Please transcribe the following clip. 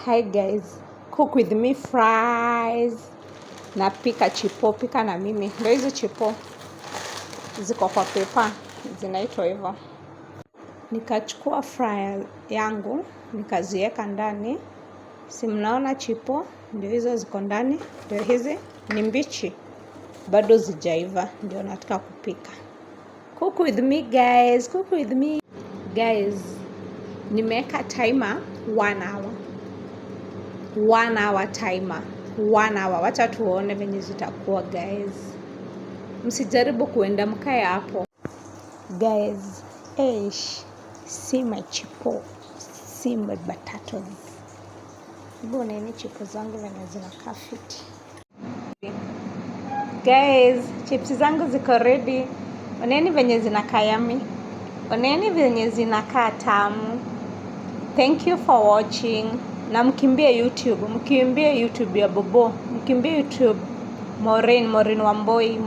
Hi guys, cook with me fries. Napika chipo, pika na mimi. Ndio hizo chipo ziko kwa pepa, zinaitwa hivyo. Nikachukua fry yangu, nikaziweka ndani. Si mnaona chipo, ndio hizo ziko ndani. Ndio hizi ni mbichi, bado zijaiva, ndio nataka kupika. Cook with me guys, cook with me. Guys, nimeweka timer 1 hour. 1 hour timer. 1 hour. Wacha tuone venye zitakuwa guys. Msijaribu kuenda mkae hapo. Guys, see my chipo. See my potatoes. Oneni chipo zangu venye zinakaa fiti. Guys, chips zangu ziko ready. Oneni venye zinakaa yummy. Oneni venye zinakaa tamu. Thank you for watching. Na mkimbie YouTube ya Bobo, mkimbie YouTube Maureen Wamboi.